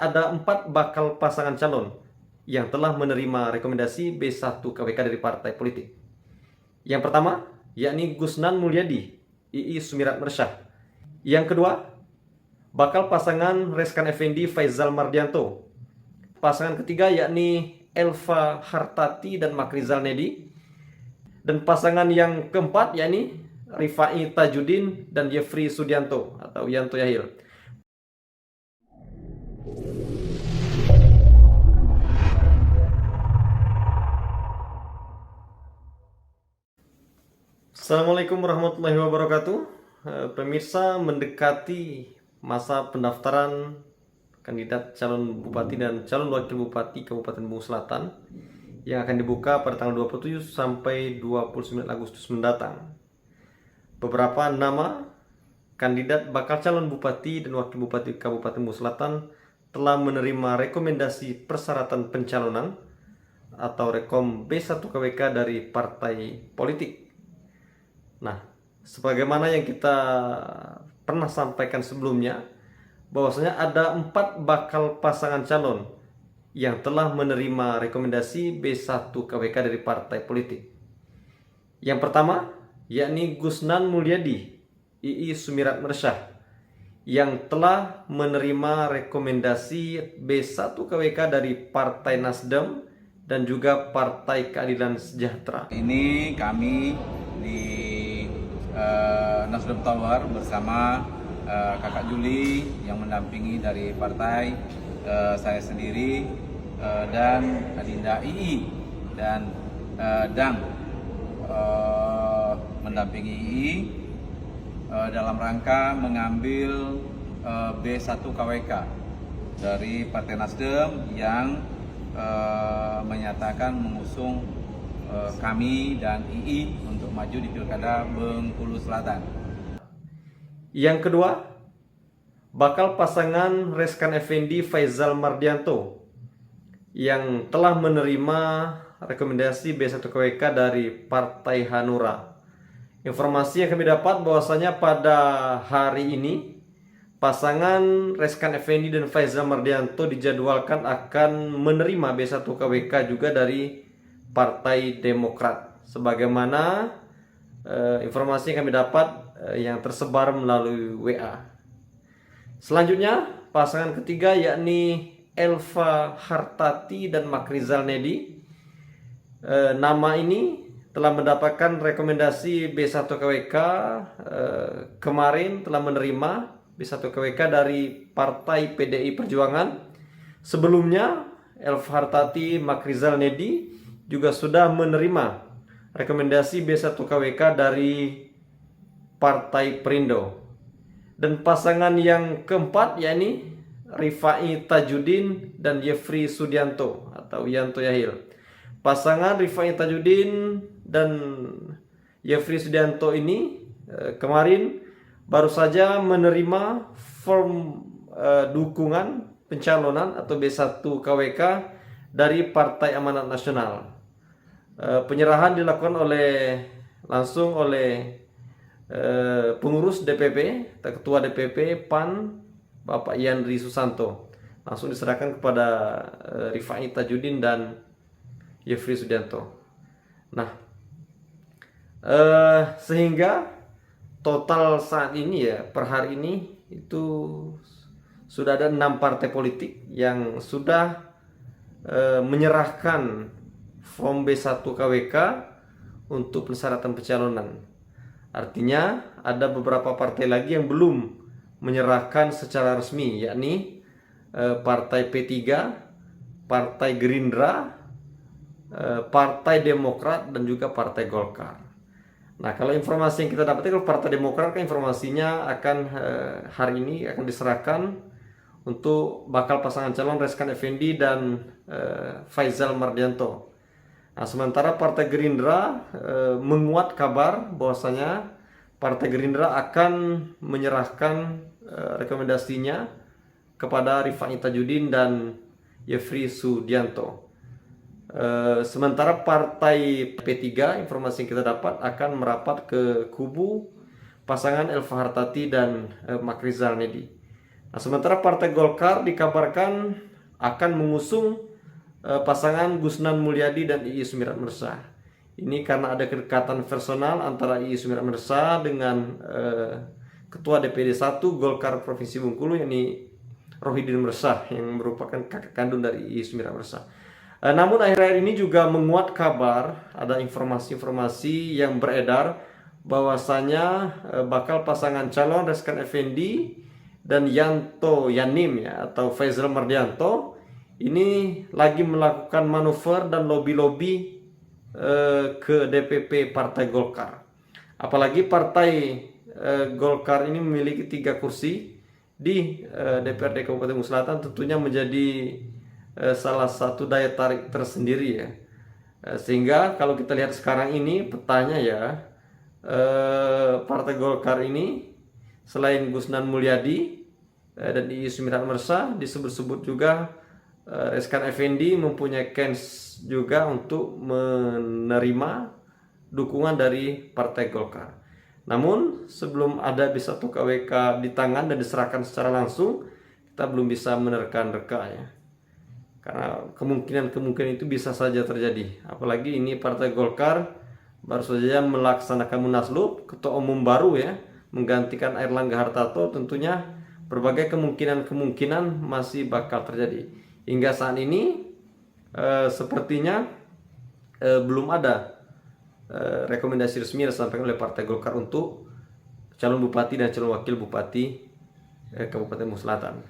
ada 4 bakal pasangan calon yang telah menerima rekomendasi B1 KWK dari partai politik. Yang pertama, yakni Gusnan Mulyadi, II Sumirat Mersyah. Yang kedua, bakal pasangan Reskan Effendi Faizal Mardianto. Pasangan ketiga yakni Elva Hartati dan Makrizal Nedi. Dan pasangan yang keempat yakni Rifai Tajudin dan Yefri Sudianto atau Yanto Yahil. Assalamualaikum warahmatullahi wabarakatuh. Pemirsa, mendekati masa pendaftaran kandidat calon bupati dan calon wakil bupati Kabupaten Bung Selatan yang akan dibuka pada tanggal 27 sampai 29 Agustus mendatang. Beberapa nama kandidat bakal calon bupati dan wakil bupati Kabupaten Bung Selatan telah menerima rekomendasi persyaratan pencalonan atau rekom B1 KWK dari partai politik. Nah, sebagaimana yang kita pernah sampaikan sebelumnya, bahwasanya ada 4 bakal pasangan calon yang telah menerima rekomendasi B1 KWK dari partai politik. Yang pertama, yakni Gusnan Mulyadi, II Sumirat Mersyah, yang telah menerima rekomendasi B1 KWK dari Partai Nasdem dan juga Partai Keadilan Sejahtera. Ini kami di Nasdem Tower bersama Kakak Juli yang mendampingi dari partai, saya sendiri dan Adinda II dan Dang mendampingi II dalam rangka mengambil B1 KWK dari Partai Nasdem yang menyatakan mengusung kami dan II untuk maju di Pilkada Bengkulu Selatan. Yang kedua, bakal pasangan Reskan Effendi Faizal Mardianto yang telah menerima rekomendasi B1 KWK dari Partai Hanura. Informasi yang kami dapat bahwasanya pada hari ini pasangan Reskan Effendi dan Faizal Mardianto dijadwalkan akan menerima B1 KWK juga dari Partai Demokrat. Sebagaimana informasi yang kami dapat yang tersebar melalui WA. Selanjutnya, pasangan ketiga yakni Elva Hartati dan Makrizal Nedi. Nama ini telah mendapatkan rekomendasi B1 KWK kemarin, telah menerima B1 KWK dari Partai PDI Perjuangan. Sebelumnya, Elva Hartati, Makrizal Nedi juga sudah menerima rekomendasi B1 KWK dari Partai Perindo. Dan pasangan yang keempat yakni Rifai Tajudin dan Yefri Sudianto atau Yanto Yahil. Pasangan Rifai Tajudin dan Yefri Sudianto ini kemarin baru saja menerima form dukungan pencalonan atau B1 KWK dari Partai Amanat Nasional. Penyerahan dilakukan langsung oleh pengurus DPP, ketua DPP PAN Bapak Yandri Susanto, langsung diserahkan kepada Rifai Tajudin dan Yefri Sudianto. Nah, sehingga total saat ini ya, per hari ini itu sudah ada 6 partai politik yang sudah menyerahkan form B1 KWK untuk persyaratan pencalonan. Artinya ada beberapa partai lagi yang belum menyerahkan secara resmi, yakni Partai P3, Partai Gerindra, Partai Demokrat dan juga Partai Golkar. Nah, kalau informasi yang kita dapatkan, kalau Partai Demokrat kan informasinya akan hari ini akan diserahkan untuk bakal pasangan calon Reskan Effendi dan Faizal Mardianto. Nah, sementara Partai Gerindra menguat kabar bahwasanya Partai Gerindra akan menyerahkan rekomendasinya kepada Rifai Tajudin dan Yefri Sudianto. Sementara Partai P3, informasi yang kita dapat, akan merapat ke kubu pasangan Elva Hartati dan Makrizal Nedi. Nah, sementara Partai Golkar dikabarkan akan mengusung pasangan Gusnan Mulyadi dan Iis Sumirat Mirsah. Ini karena ada kedekatan personal antara Iis Sumirat Mirsah dengan Ketua DPD 1 Golkar Provinsi Bengkulu, yakni Rohidin Mirsah, yang merupakan kakak kandung dari Iis Sumirat Mirsah. Namun akhir-akhir ini juga menguat kabar, ada informasi-informasi yang beredar bahwasanya bakal pasangan calon Reskan Effendi dan Yanto Yanim ya, atau Faisal Mardianto ini lagi melakukan manuver dan lobby-lobby ke DPP Partai Golkar. Apalagi Partai Golkar ini memiliki 3 kursi di DPRD Kabupaten Bengkulu Selatan, tentunya menjadi salah satu daya tarik tersendiri ya. Sehingga kalau kita lihat sekarang ini petanya ya, Partai Golkar ini selain Gusnan Mulyadi dan Iis Sumirat Mirsah, disebut-sebut juga Reskan Effendi mempunyai kans juga untuk menerima dukungan dari Partai Golkar. Namun sebelum ada bisa satu KWK di tangan dan diserahkan secara langsung, kita belum bisa menerka-nerka ya. Karena kemungkinan itu bisa saja terjadi. Apalagi ini Partai Golkar baru saja melaksanakan munaslup ketua umum baru ya, menggantikan Airlangga Hartarto. Tentunya berbagai kemungkinan masih bakal terjadi. Hingga saat ini sepertinya belum ada rekomendasi resmi yang disampaikan oleh Partai Golkar untuk calon bupati dan calon wakil bupati Kabupaten Bengkulu Selatan.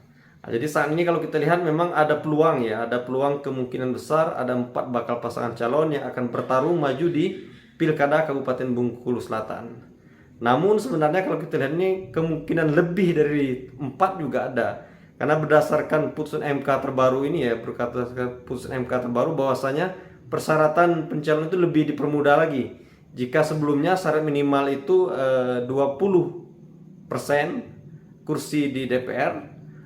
Nah, jadi saat ini kalau kita lihat memang ada peluang ya, ada peluang kemungkinan besar ada 4 bakal pasangan calon yang akan bertarung maju di Pilkada Kabupaten Bengkulu Selatan. Namun sebenarnya kalau kita lihat ini kemungkinan lebih dari 4 juga ada. Karena berdasarkan putusan MK terbaru ini ya, berdasarkan putusan MK terbaru bahwasanya persyaratan pencalonan itu lebih dipermudah lagi. Jika sebelumnya syarat minimal itu 20% kursi di DPR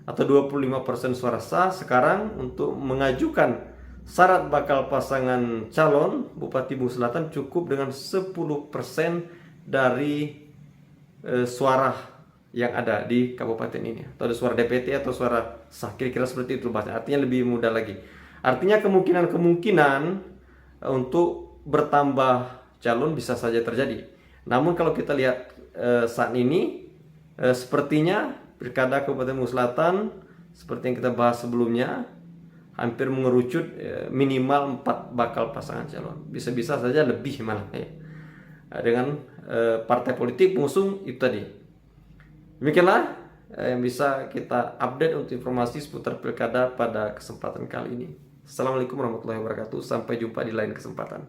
atau 25% suara sah, sekarang untuk mengajukan syarat bakal pasangan calon Bupati Bengkulu Selatan cukup dengan 10% dari suara yang ada di kabupaten ini, atau ada suara DPT atau suara sah, kira-kira seperti itu bahasanya. Artinya lebih mudah lagi. Artinya kemungkinan untuk bertambah calon bisa saja terjadi. Namun kalau kita lihat saat ini sepertinya Pilkada Kabupaten Bengkulu Selatan seperti yang kita bahas sebelumnya hampir mengerucut minimal 4 bakal pasangan calon. Bisa-bisa saja lebih malah ya. Dengan partai politik pengusung itu tadi. Demikianlah yang bisa kita update untuk informasi seputar pilkada pada kesempatan kali ini. Assalamualaikum warahmatullahi wabarakatuh. Sampai jumpa di lain kesempatan.